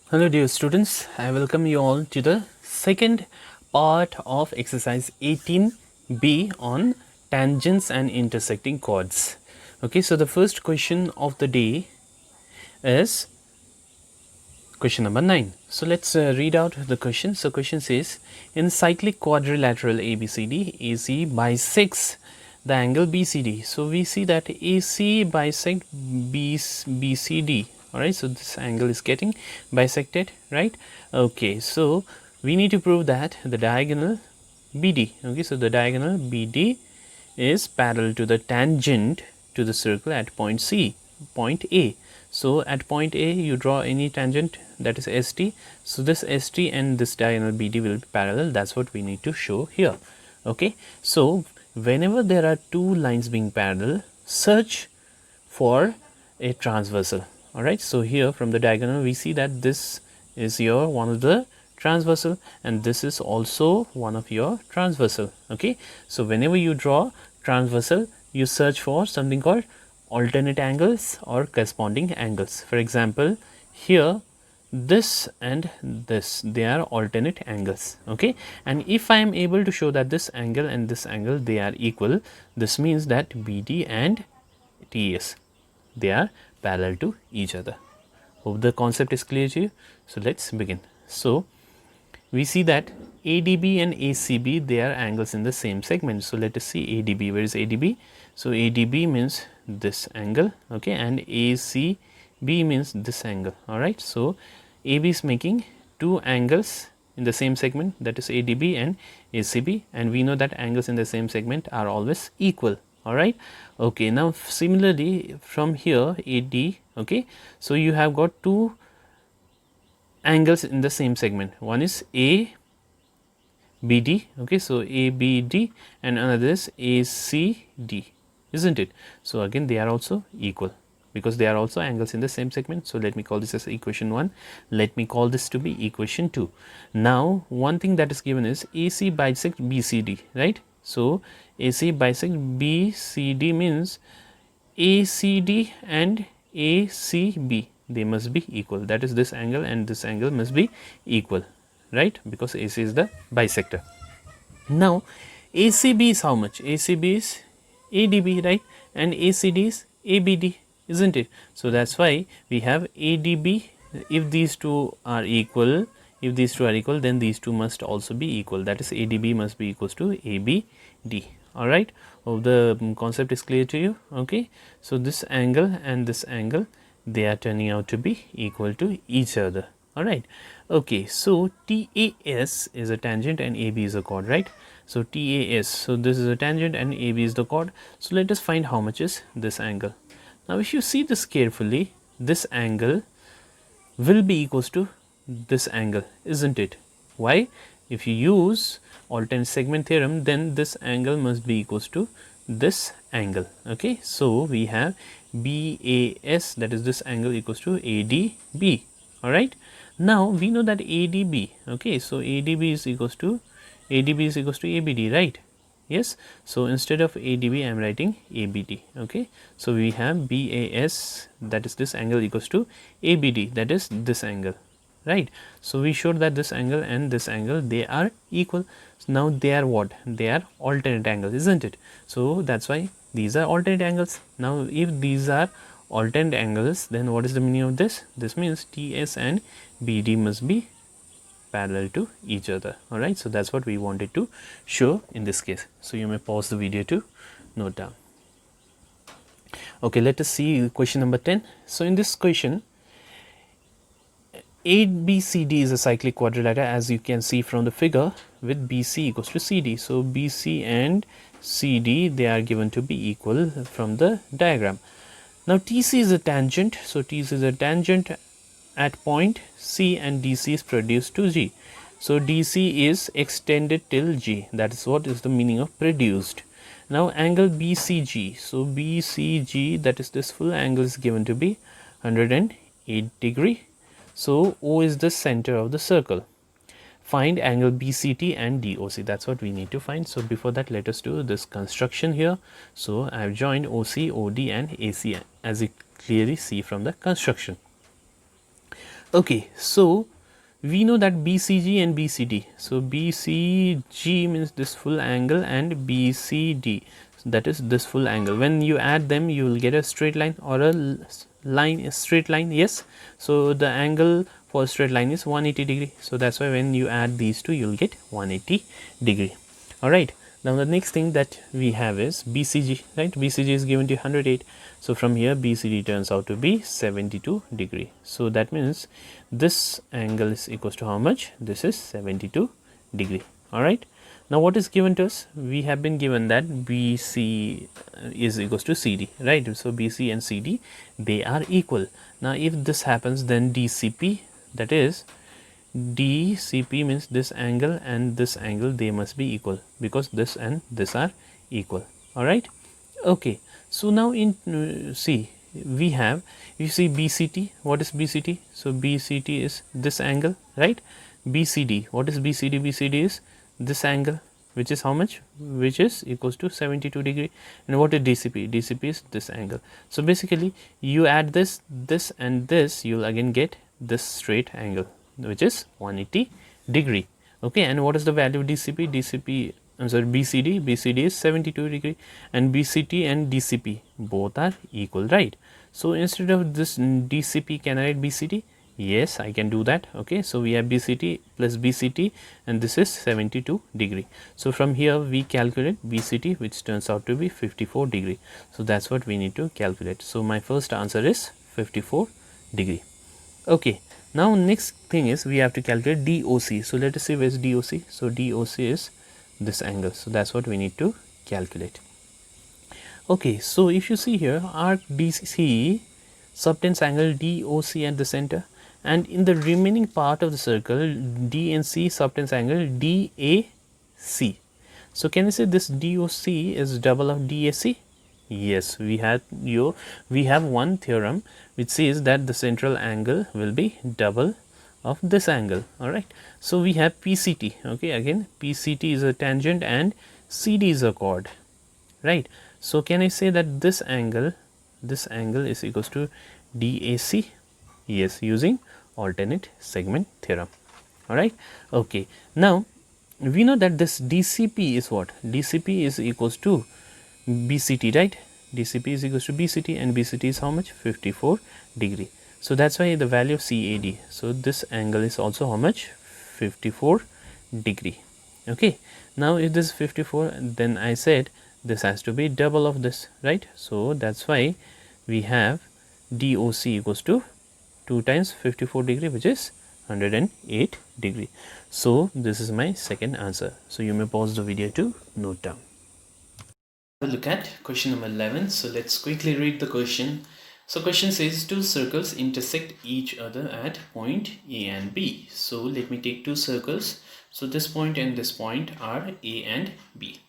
Hello dear students, I welcome you all to the second part of exercise 18b on tangents and intersecting chords. Okay, so the first question of the day is question number 9. So let's read out the question. So question says, in cyclic quadrilateral ABCD, AC bisects the angle BCD. So we see that AC bisect BCD. Alright, so this angle is getting bisected, right? Okay, so we need to prove that the diagonal BD, okay, so the diagonal BD is parallel to the tangent to the circle at point C, point A. So at point A you draw any tangent, that is ST. So this ST and this diagonal BD will be parallel. That's what we need to show here. Okay, so whenever there are two lines being parallel, search for a transversal. Alright, so here from the diagonal we see that this is your one of the transversal and this is also one of your transversal. Okay, so whenever you draw transversal, you search for something called alternate angles or corresponding angles. For example, here this and this, they are alternate angles. Okay, and if I am able to show that this angle and this angle, they are equal, this means that BD and TS, they are parallel to each other. Hope the concept is clear to you. So let's begin. So we see that ADB and ACB, they are angles in the same segment. So let us see ADB. Where is ADB? So ADB means this angle, okay, and ACB means this angle. All right, so AB is making two angles in the same segment, that is ADB and ACB, and we know that angles in the same segment are always equal. All right, okay, now similarly from here AD, okay, so you have got two angles in the same segment. One is ABD, okay, so ABD, and another is ACD, isn't it? So again they are also equal because they are also angles in the same segment. So let me call this as equation 1. Let me call this to be equation 2. Now one thing that is given is AC bisect BCD, right? So AC bisect BCD means ACD and ACB, they must be equal. That is, this angle and this angle must be equal, right? Because AC is the bisector. Now ACB is how much? ACB is ADB, right? And ACD is ABD, isn't it? So that's why we have ADB. If these two are equal, then these two must also be equal. That is, ADB must be equals to ABD. All right, oh, the concept is clear to you. Okay, so this angle and this angle, they are turning out to be equal to each other. All right, okay, so TAS is a tangent and AB is a chord, right? So TAS, so this is a tangent and AB is the chord. So let us find how much is this angle. Now if you see this carefully, this angle will be equals to this angle, isn't it? Why? If you use alternate segment theorem, then this angle must be equals to this angle. Okay, so we have BAS, that is this angle, equals to ADB. All right, now we know that ADB, okay, so ADB is equals to ABD, right? Yes, so instead of ADB I am writing ABD. Okay, so we have BAS, that is this angle, equals to ABD, that is this angle, right? So we showed that this angle and this angle, they are equal. So now they are what? They are alternate angles, isn't it? So that's why these are alternate angles. Now if these are alternate angles, then what is the meaning of this? This means TS and BD must be parallel to each other. All right, so that's what we wanted to show in this case. So you may pause the video to note down. Okay, let us see question number 10. So in this question, ABCD is a cyclic quadrilateral, as you can see from the figure, with BC equals to CD. So BC and CD, they are given to be equal from the diagram. Now TC is a tangent, so TC is a tangent at point C and DC is produced to G. So DC is extended till G. That is what is the meaning of produced. Now angle BCG. So BCG, that is this full angle, is given to be 108 degree. So O is the center of the circle. Find angle BCT and DOC. That's what we need to find. So before that, let us do this construction here. So I have joined OC, OD and AC, as you clearly see from the construction. Okay, so we know that BCG and BCD. So BCG means this full angle and BCD, that is this full angle. When you add them, you will get a straight line or a line, a straight line. Yes. So the angle for a straight line is 180 degree. So that's why when you add these two, you will get 180 degree. All right. Now the next thing that we have is BCG, right? BCG is given to 108. So from here BCD turns out to be 72 degree. So that means this angle is equals to how much? This is 72 degree. All right. Now what is given to us? We have been given that BC is equals to CD, right? So BC and CD, they are equal. Now if this happens, then DCP, that is DCP means this angle and this angle, they must be equal because this and this are equal. All right. Okay. So now in see, we have, you see BCT. What is BCT? So BCT is this angle, right? BCD. What is BCD? BCD is this angle, which is how much? Which is equals to 72 degree. And what is DCP? DCP is this angle. So basically you add this, this and this, you'll again get this straight angle, which is 180 degree. Okay, and what is the value of DCP? DCP, I'm sorry, BCD. BCD is 72 degree, and BCT and DCP both are equal, right? So instead of this DCP, can I write BCT? Yes, I can do that. Okay, so we have BCT plus BCT, and this is 72 degree. So from here we calculate BCT, which turns out to be 54 degree. So that's what we need to calculate. So my first answer is 54 degree. Okay, now next thing is we have to calculate DOC. So let us see where is DOC. So DOC is this angle. So that's what we need to calculate. Okay, so if you see here, arc DC subtends angle DOC at the center, and in the remaining part of the circle D and C subtends angle DAC. So can you say this DOC is double of DAC? Yes, we have one theorem which says that the central angle will be double of this angle. All right, so we have PCT. Okay, again PCT is a tangent and CD is a chord, right? So can I say that this angle is equals to DAC? Yes, using alternate segment theorem. All right. Okay, now we know that this DCP is what? DCP is equals to BCT, right? DCP is equals to BCT, and BCT is how much? 54 degree. So that's why the value of CAD. So this angle is also how much? 54 degree. Okay, now if this is 54, then I said this has to be double of this, right? So that's why we have DOC equals to 2 times 54 degree, which is 108 degree. So this is my second answer. So you may pause the video to note down. We'll look at question number 11. So let's quickly read the question. So question says two circles intersect each other at point A and B. So let me take two circles. So this point and this point are A and B.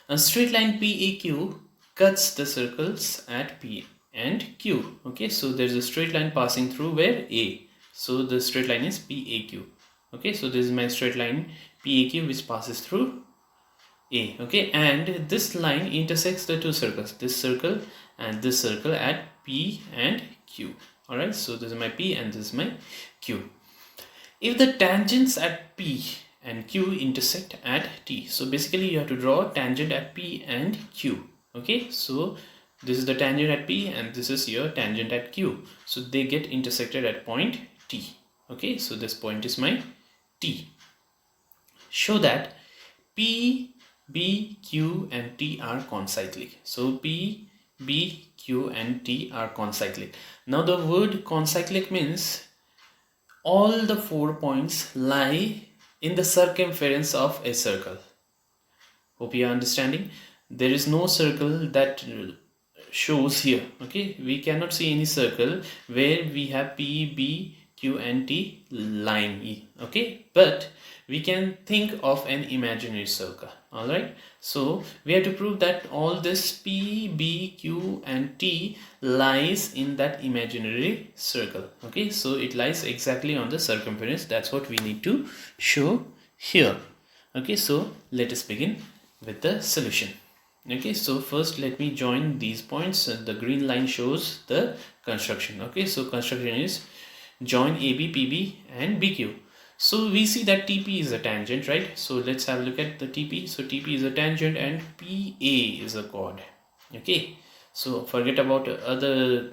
A straight line PAQ cuts the circles at P and Q. Okay, so there's a straight line passing through where A. So the straight line is PAQ. Okay, so this is my straight line PAQ which passes through A. Okay, and this line intersects the two circles, this circle and this circle, at P and Q. Alright, so this is my P and this is my Q. If the tangents at P and Q intersect at T, so basically you have to draw a tangent at P and Q. Okay, so this is the tangent at P and this is your tangent at Q. So they get intersected at point T. Okay, so this point is my T. Show that P, B, Q and T are concyclic. So P, B, Q and T are concyclic. Now the word concyclic means all the 4 points lie in the circumference of a circle. Hope you are understanding. There is no circle that shows here. Okay, we cannot see any circle where we have P, B, Q and T lying. Okay, but we can think of an imaginary circle. All right, so we have to prove that all this P, B, Q and T lies in that imaginary circle. Okay, so it lies exactly on the circumference. That's what we need to show here. Okay, so let us begin with the solution. Okay, so first let me join these points. The green line shows the construction. Okay, so construction is join AB, PB and BQ. So we see that TP is a tangent, right? So let's have a look at the TP. So TP is a tangent and PA is a chord. Okay, so forget about other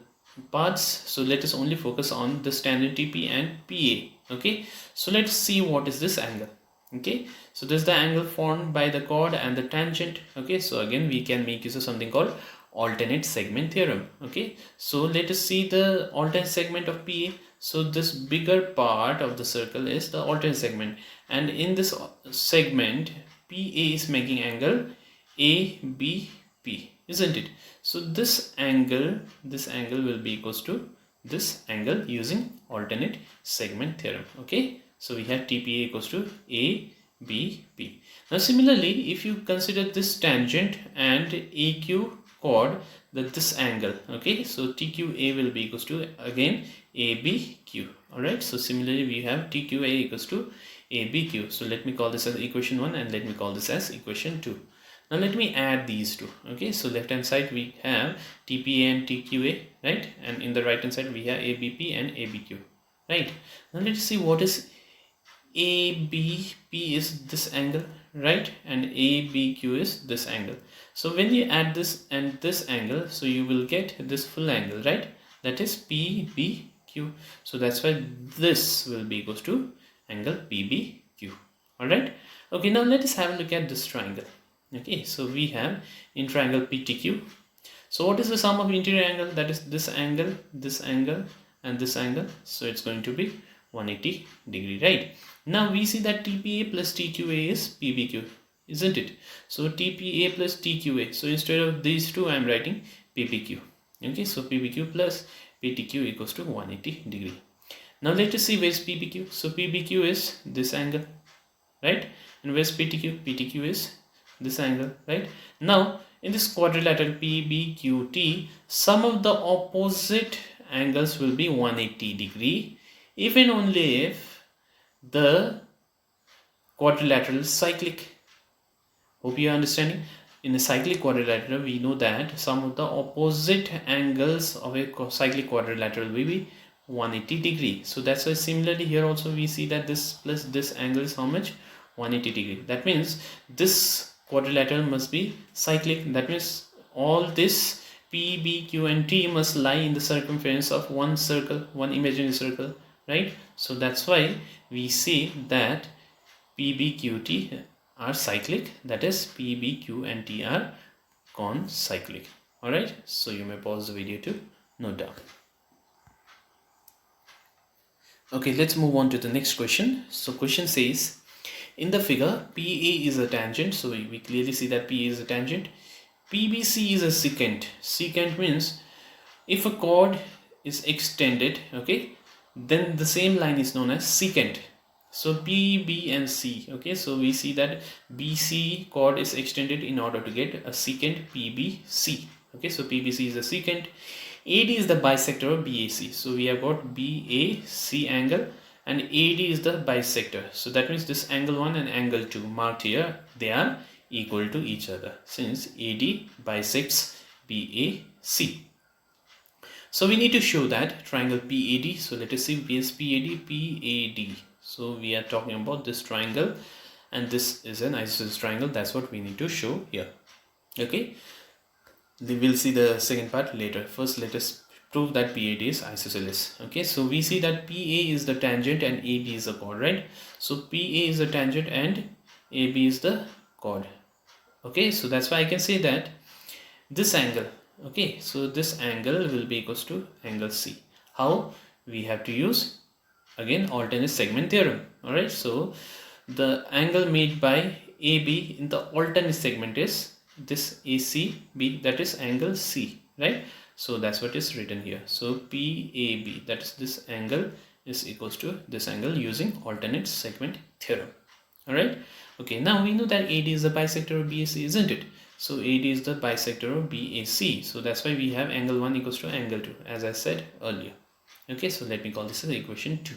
parts. So let us only focus on this tangent TP and PA. Okay, so let's see what is this angle. Okay, so this is the angle formed by the chord and the tangent. Okay, so again we can make use of something called alternate segment theorem. Okay, so let us see the alternate segment of PA. So this bigger part of the circle is the alternate segment, and in this segment PA is making angle ABP, isn't it? So this angle will be equals to this angle using alternate segment theorem. Okay, so we have TPA equals to ABP. Now similarly, if you consider this tangent and AQ chord, that this angle, okay, so TQA will be equals to again ABQ. Alright, so similarly we have TQA equals to ABQ. So let me call this as equation 1 and let me call this as equation 2. Now let me add these two. Okay, so left hand side we have TPA and TQA, right? And in the right hand side we have ABP and ABQ, right? Now let's see what is ABP is this angle, right? And ABQ is this angle. So when you add this and this angle, so you will get this full angle, right? That is PBQ. So that's why this will be equals to angle PBQ. Alright. Okay, now let us have a look at this triangle. Okay, so we have in triangle PTQ. So what is the sum of interior angle? That is this angle and this angle. So it's going to be 180 degree, right? Now we see that TPA plus TQA is PBQ, isn't it? So TPA plus TQA. So instead of these two, I am writing PBQ. Okay, so PBQ plus PTQ equals to 180 degree. Now let us see where is PBQ. So PBQ is this angle, right? And where is PTQ? PTQ is this angle, right? Now in this quadrilateral PBQT, sum of the opposite angles will be 180 degree if and only if the quadrilateral is cyclic. Hope you are understanding. In a cyclic quadrilateral, we know that sum of the opposite angles of a cyclic quadrilateral will be 180 degree. So that's why similarly here also we see that this plus this angle is how much? 180 degree. That means this quadrilateral must be cyclic. That means all this P, B, Q and T must lie in the circumference of one circle, one imaginary circle, right? So that's why we say that P, B, Q, T are cyclic, that is P, B, Q and T are concyclic. Alright, so you may pause the video to note down. Okay, let's move on to the next question. So question says, in the figure, PA is a tangent, so we clearly see that PA is a tangent. PBC is a secant. Secant means if a chord is extended, okay, then the same line is known as secant. So B, B and C, okay, so we see that BC chord is extended in order to get a secant PBC. Okay, so PBC is a secant. AD is the bisector of BAC. So we have got BAC angle and AD is the bisector. So that means this angle 1 and angle 2 marked here, they are equal to each other since AD bisects BAC. So we need to show that triangle PAD. So let us see PAD, PAD. So we are talking about this triangle and this is an isosceles triangle. That's what we need to show here. Okay, we will see the second part later. First let us prove that PAD is isosceles. Okay, so we see that PA is the tangent and AB is the chord, right? So PA is the tangent and AB is the chord. Okay, so that's why I can say that this angle, okay, so this angle will be equals to angle C. How? We have to use again alternate segment theorem. Alright, so the angle made by AB in the alternate segment is this ACB, that is angle C, right? So that's what is written here. So PAB, that is this angle, is equals to this angle using alternate segment theorem. Alright, okay, now we know that AD is the bisector of BAC, isn't it? So AD is the bisector of BAC. So that's why we have angle 1 equals to angle 2, as I said earlier. Okay, so let me call this as equation 2.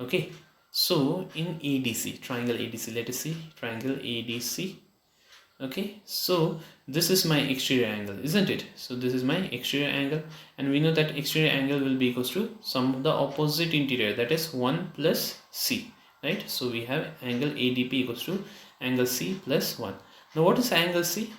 Okay, so in ADC, triangle ADC, let us see triangle ADC. Okay, so this is my exterior angle, isn't it? So this is my exterior angle, and we know that exterior angle will be equals to sum of the opposite interior, that is 1 plus c, right? So we have angle ADP equals to angle C plus 1. Now what is angle C?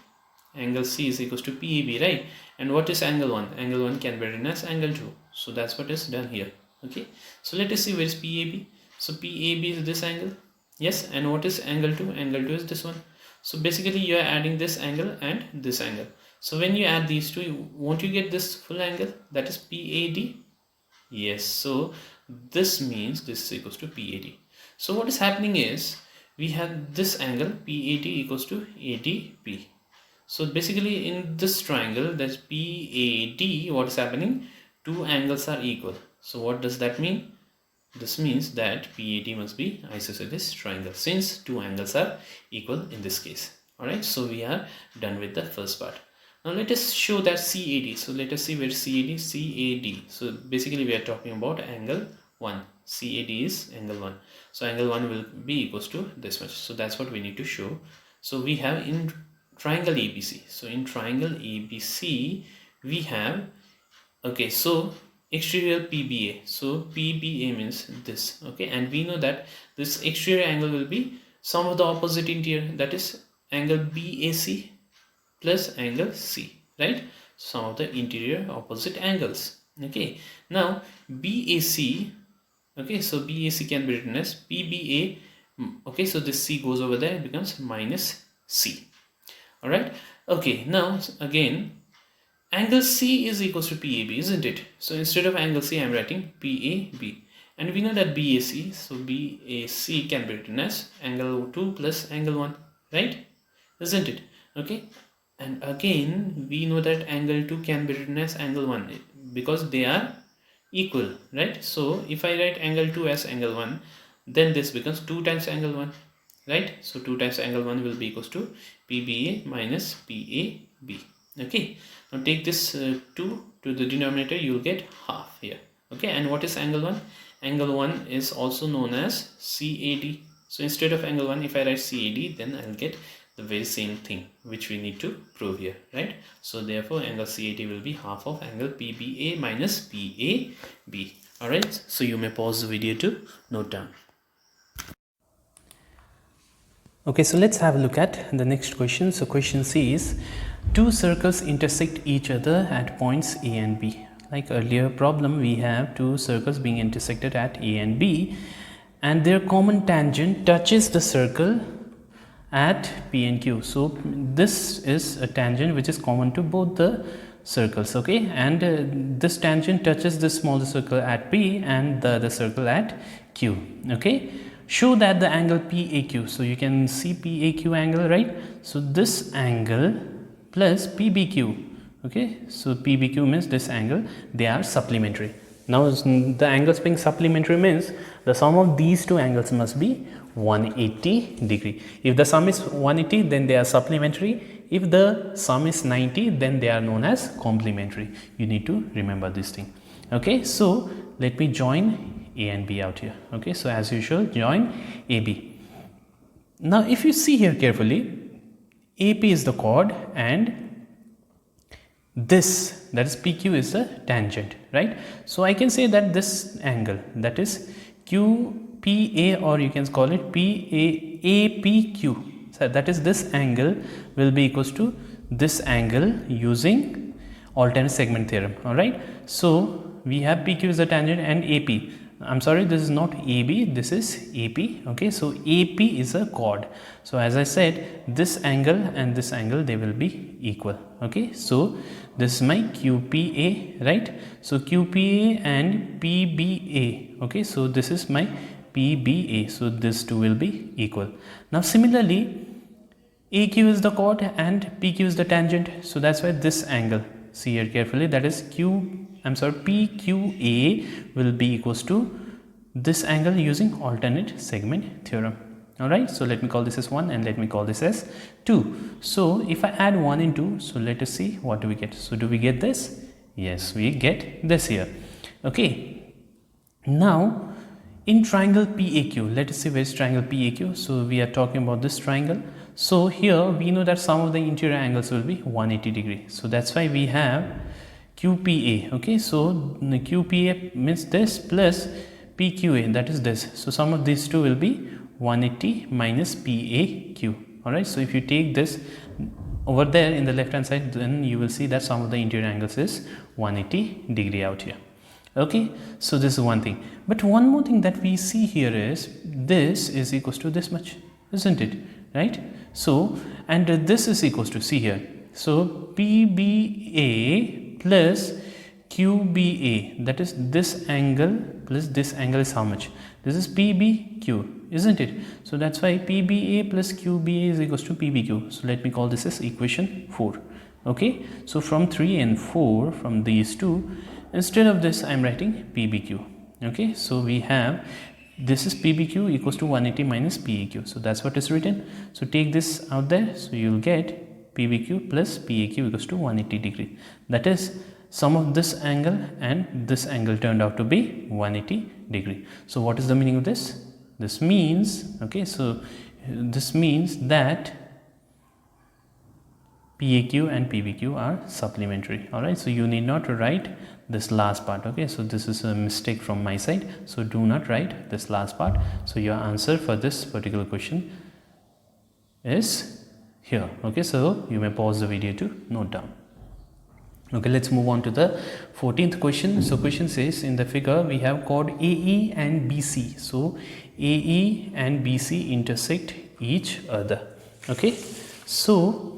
Angle C is equals to PAB, right? And what is angle 1? Angle 1 can be written as angle 2. So that's what is done here. Okay, so let us see where is PAB. So PAB is this angle. Yes, and what is angle 2? Angle 2 is this one. So basically you are adding this angle and this angle. So when you add these two, won't you get this full angle? That is PAD. Yes, so this means this is equals to PAD. So what is happening is we have this angle PAD equals to ADP. So basically in this triangle, that's PAD, what is happening? Two angles are equal. So what does that mean? This means that PAD must be isosceles triangle since two angles are equal in this case. Alright, so we are done with the first part. Now let us show that CAD. So let us see where CAD. So basically we are talking about angle 1. CAD is angle 1. So angle 1 will be equals to this much. So that's what we need to show. So we have in triangle ABC. So in triangle ABC we have, okay, so exterior PBA. So PBA means this, okay, and we know that this exterior angle will be sum of the opposite interior, that is angle BAC plus angle C, right? Sum of the interior opposite angles. Okay, now BAC, okay, so BAC can be written as PBA. Okay, so this C goes over there, it becomes minus C. All right, okay, now again angle C is equals to PAB, isn't it? So instead of angle C, I'm writing PAB. And we know that BAC, so BAC can be written as angle 2 plus angle 1, right? Isn't it? Okay. And again, we know that angle 2 can be written as angle 1 because they are equal, right? So if I write angle 2 as angle 1, then this becomes 2 times angle 1, right? So 2 times angle 1 will be equals to PBA minus PAB. Okay, now take this 2 to the denominator, you will get half here. Okay, and what is angle 1? Angle 1 is also known as CAD. So instead of angle 1, if I write CAD, then I'll get the very same thing which we need to prove here, right? So therefore angle CAD will be half of angle PBA minus PAB. Alright, so you may pause the video to note down. Okay, so let's have a look at the next question. So question C is, two circles intersect each other at points A and B. Like earlier problem, we have two circles being intersected at A and B, and their common tangent touches the circle at P and Q. So this is a tangent which is common to both the circles, okay, and this tangent touches the smaller circle at P and the other circle at Q. Okay, show that the angle PAQ, so you can see PAQ angle, right? So this angle plus PBQ, okay, so PBQ means this angle, they are supplementary. Now the angles being supplementary means the sum of these two angles must be 180 degree. If the sum is 180, then they are supplementary. If the sum is 90, then they are known as complementary. You need to remember this thing. Okay, so let me join A and B out here. Okay, so as usual, join AB. Now if you see here carefully, AP is the chord and this, that is PQ, is the tangent, right? So I can say that this angle, that is QPA, or you can call it APQ, so that is this angle will be equals to this angle using alternate segment theorem. All right, so we have PQ is the tangent and AP, I'm sorry, this is not AB, this is AP. Okay, so AP is a chord. So as I said, this angle and this angle, they will be equal. Okay, so this is my QPA, right? So QPA and PBA. Okay, so this is my PBA. So this two will be equal. Now similarly, AQ is the chord and PQ is the tangent. So that's why this angle, see here carefully, that is PQA will be equals to this angle using alternate segment theorem. Alright, so let me call this as 1 and let me call this as 2. So if I add 1 and 2, so let us see what do we get. So do we get this? Yes, we get this here. Okay, now in triangle PAQ, let us see where is triangle PAQ. So we are talking about this triangle. So here we know that sum of the interior angles will be 180 degree. So that's why we have QPA. Okay, so QPA means this plus PQA, that is this. So sum of these two will be 180 minus PAQ. Alright, so if you take this over there in the left hand side, then you will see that sum of the interior angles is 180 degree out here. Okay, so this is one thing. But one more thing that we see here is this is equals to this much, isn't it? Right? So, and this is equals to, see here. So PBA plus QBA, that is this angle plus this angle is how much? This is PBQ, isn't it? So that's why PBA plus QBA is equals to PBQ. So let me call this as equation 4. Okay, so from 3 and 4, from these two, instead of this I am writing PBQ. Okay, so we have this is PBQ equals to 180 minus PAQ. So that's what is written. So take this out there. So you will get PBQ plus PAQ equals to 180 degree. That is sum of this angle and this angle turned out to be 180 degree. So what is the meaning of this? This means, okay, so this means that PAQ and PBQ are supplementary. Alright, so you need not write this last part. Okay, so this is a mistake from my side, so do not write this last part. So your answer for this particular question is here. Okay, so you may pause the video to note down. Okay, let's move on to the 14th question. So question says, in the figure we have chord AE and BC. So AE and BC intersect each other. Okay, so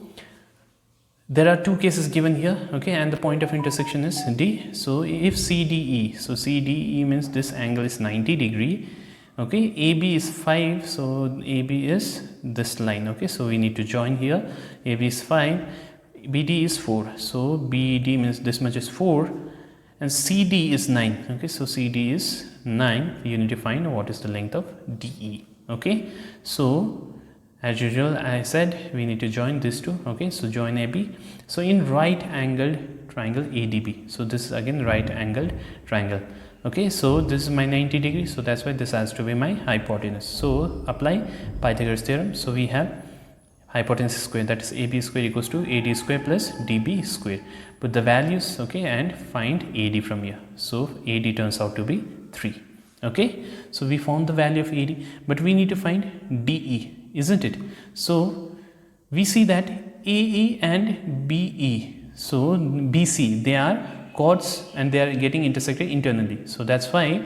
there are two cases given here, okay, and the point of intersection is D. So if CDE, so CDE means this angle is 90 degree, okay, AB is 5, so AB is this line, okay, so we need to join here. AB is 5, BD is 4, so BD means this much is 4, and CD is 9, okay, so CD is 9. You need to find what is the length of DE. Okay, so as usual I said we need to join these two. Okay, so join AB. So in right angled triangle ADB, so this is again right angled triangle. Okay, so this is my 90 degrees, so that's why this has to be my hypotenuse. So apply Pythagoras theorem. So we have hypotenuse square, that is AB square equals to AD square plus DB square. Put the values, okay, and find AD from here. So AD turns out to be 3. Okay, so we found the value of AD, but we need to find DE, isn't it? So we see that AE and BE, so BC, they are chords and they are getting intersected internally. So that's why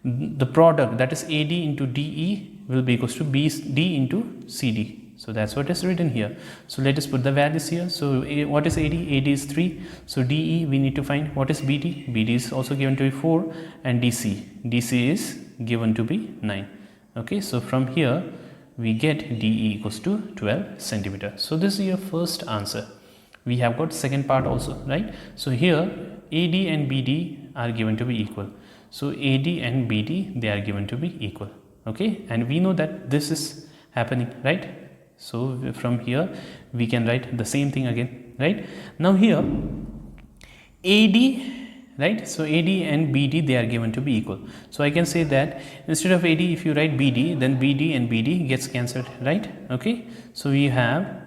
the product, that is AD into DE, will be equals to BD into CD. So that's what is written here. So let us put the values here. So what is AD? AD is 3. So DE we need to find. What is BD? BD is also given to be 4, and DC is given to be 9. Okay, so from here we get DE equals to 12 centimeter. So this is your first answer. We have got second part also, right? So here AD and BD are given to be equal. So AD and BD, they are given to be equal. Okay, and we know that this is happening, right? So from here we can write the same thing again, right? Now here AD, right? So AD and BD, they are given to be equal. So I can say that instead of AD, if you write BD, then BD and BD gets cancelled, right? Okay, so we have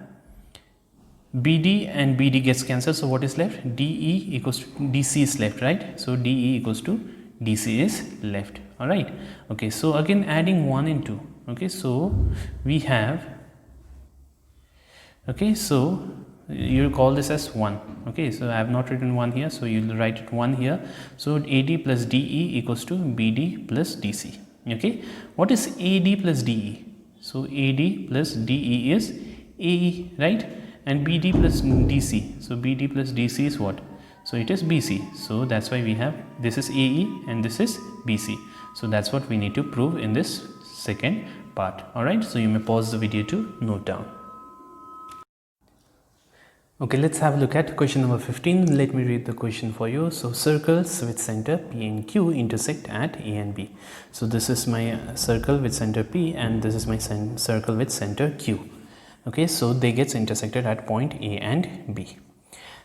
BD and BD gets cancelled. So what is left? DE equals to DC is left, right? So DE equals to DC is left. All right. Okay, so again adding 1 and 2. Okay, so we have, okay, so you call this as 1. Okay, so I have not written 1 here, so you will write it 1 here. So AD plus DE equals to BD plus DC. Okay, what is AD plus DE? So AD plus DE is AE, right? And BD plus DC, so BD plus DC is what? So it is BC. So that's why we have, this is AE and this is BC. So that's what we need to prove in this second part. Alright, so you may pause the video to note down. Okay, let's have a look at question number 15. Let me read the question for you. So circles with center P and Q intersect at A and B. So this is my circle with center P and this is my circle with center Q. Okay, so they get intersected at point A and B.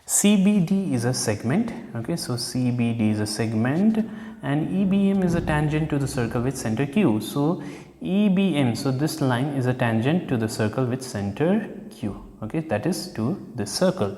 CBD is a segment. Okay, so CBD is a segment and EBM is a tangent to the circle with center Q. So EBM, so this line is a tangent to the circle with center Q, okay, that is to this circle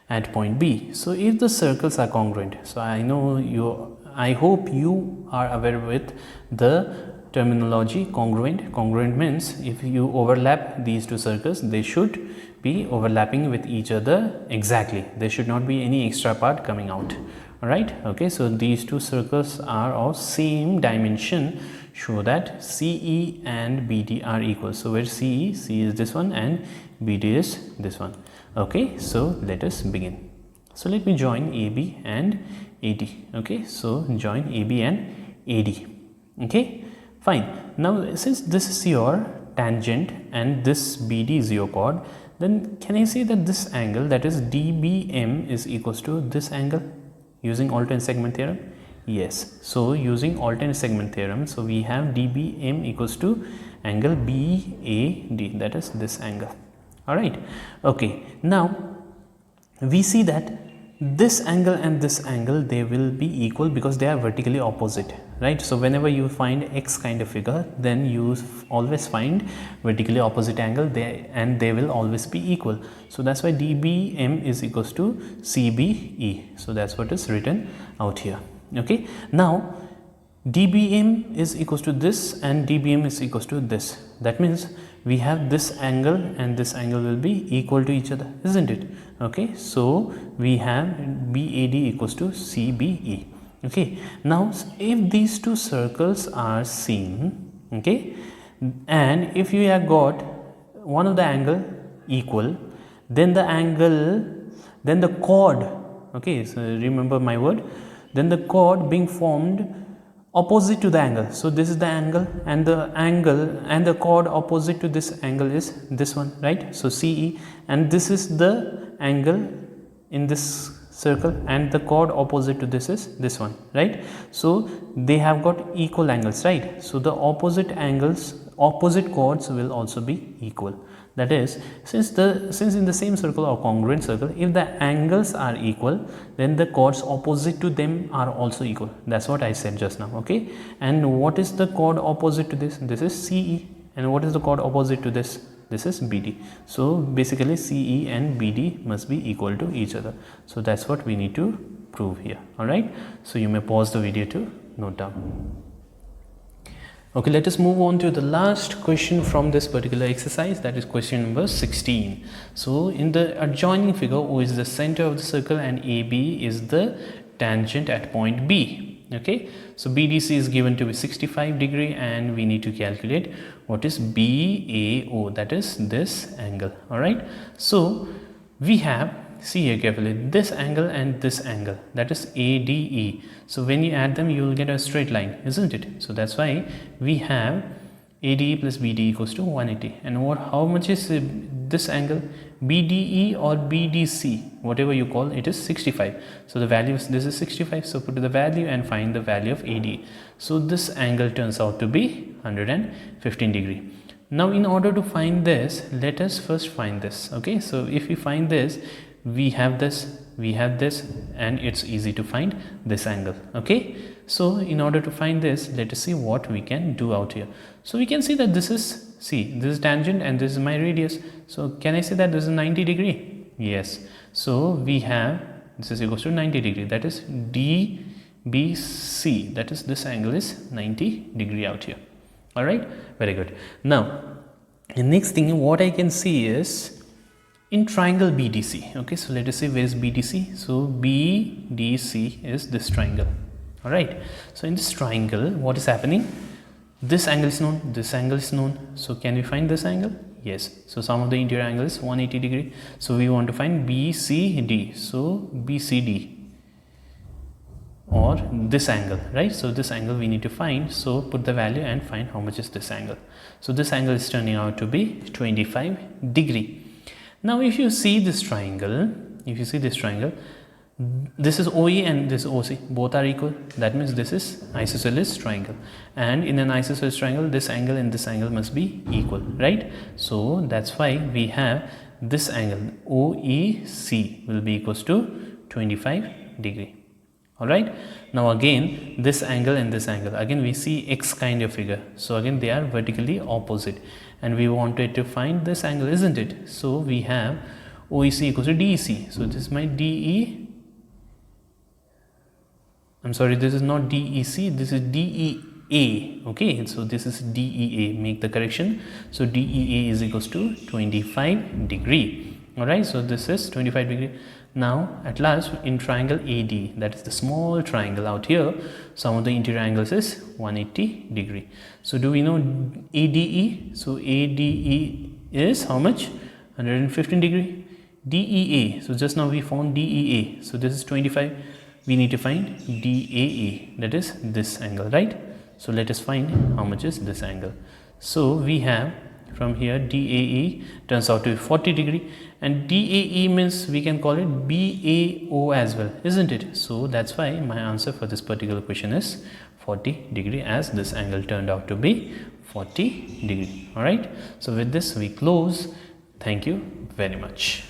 at point B. So if the circles are congruent, so I hope you are aware with the terminology congruent. Congruent means if you overlap these two circles, they should be overlapping with each other exactly. There should not be any extra part coming out. Alright, okay, so these two circles are of same dimension, show that CE and BD are equal. So where CE is this one and BD is this one. Okay, so let us begin. So let me join AB and AD. Okay, so join AB and AD. Okay, fine. Now since this is your tangent and this BD is your chord, then can I say that this angle, that is DBM, is equals to this angle using alternate segment theorem? Yes. So using alternate segment theorem, so we have DBM equals to angle BAD, that is this angle. Alright, okay. Now we see that this angle and this angle, they will be equal because they are vertically opposite, right? So whenever you find X kind of figure, then you always find vertically opposite angle there, and they will always be equal. So that's why DBM is equals to CBE. So that's what is written out here. Okay, now DBM is equals to this and DBM is equals to this. That means we have this angle and this angle will be equal to each other, isn't it? Okay, so we have BAD equals to CBE. Okay, now if these two circles are seen, okay, and if you have got one of the angle equal, then the chord, okay, so remember my word, then the chord being formed opposite to the angle. So this is the angle and the chord opposite to this angle is this one, right? So CE, and this is the angle in this circle and the chord opposite to this is this one, right? So they have got equal angles, right? So the opposite chords will also be equal. That is, since in the same circle or congruent circle, if the angles are equal, then the chords opposite to them are also equal. That's what I said just now. Okay, and what is the chord opposite to this? This is CE. And what is the chord opposite to this? This is BD. So basically CE and BD must be equal to each other. So that's what we need to prove here. Alright, so you may pause the video to note down. Okay, let us move on to the last question from this particular exercise, that is question number 16. So in the adjoining figure, O is the center of the circle and AB is the tangent at point B. Okay, so BDC is given to be 65 degree and we need to calculate what is BAO, that is this angle. Alright, so we have, see here carefully, this angle and this angle, that is ADE. So when you add them, you will get a straight line, isn't it? So that's why we have ADE plus BD equals to 180. And how much is this angle? BDE or BDC, whatever you call it, is 65. So the value is, this is 65. So put the value and find the value of AD. So this angle turns out to be 115 degree. Now in order to find this, let us first find this. Okay, so if we find this, we have this, and it's easy to find this angle. Okay, so in order to find this, let us see what we can do out here. So we can see that this is, see, this is tangent and this is my radius. So can I say that this is 90 degree? Yes. So we have, this is equals to 90 degree, that is DBC, that is this angle is 90 degree out here. All right, very good. Now the next thing what I can see is in triangle BDC. Okay, so let us see where is BDC. So BDC is this triangle. All right, so in this triangle, what is happening? This angle is known, this angle is known. So can we find this angle? Yes. So sum of the interior angle is 180 degree. So we want to find BCD. So BCD or this angle, right? So this angle we need to find. So put the value and find how much is this angle. So this angle is turning out to be 25 degree. Now if you see this triangle, this is OE and this is OC, both are equal. That means this is isosceles triangle, and in an isosceles triangle, this angle and this angle must be equal, right? So that's why we have this angle OEC will be equals to 25 degree. Alright, now again this angle and this angle, again we see X kind of figure, so again they are vertically opposite and we wanted to find this angle, isn't it? So we have OEC equals to DEC, so this is my DE, I'm sorry, this is not DEC, this is DEA, okay, so this is DEA, make the correction, so DEA is equals to 25 degree, alright, so this is 25 degree. Now at last in triangle AD, that is the small triangle out here, sum of the interior angles is 180 degree. So do we know ADE? So ADE is how much? 115 degree. DEA, so just now we found DEA, so this is 25, we need to find DAA, that is this angle, right? So let us find how much is this angle. So we have from here DAE turns out to be 40 degree, and DAE means we can call it BAO as well, isn't it? So that's why my answer for this particular question is 40 degree, as this angle turned out to be 40 degree. Alright, so with this we close. Thank you very much.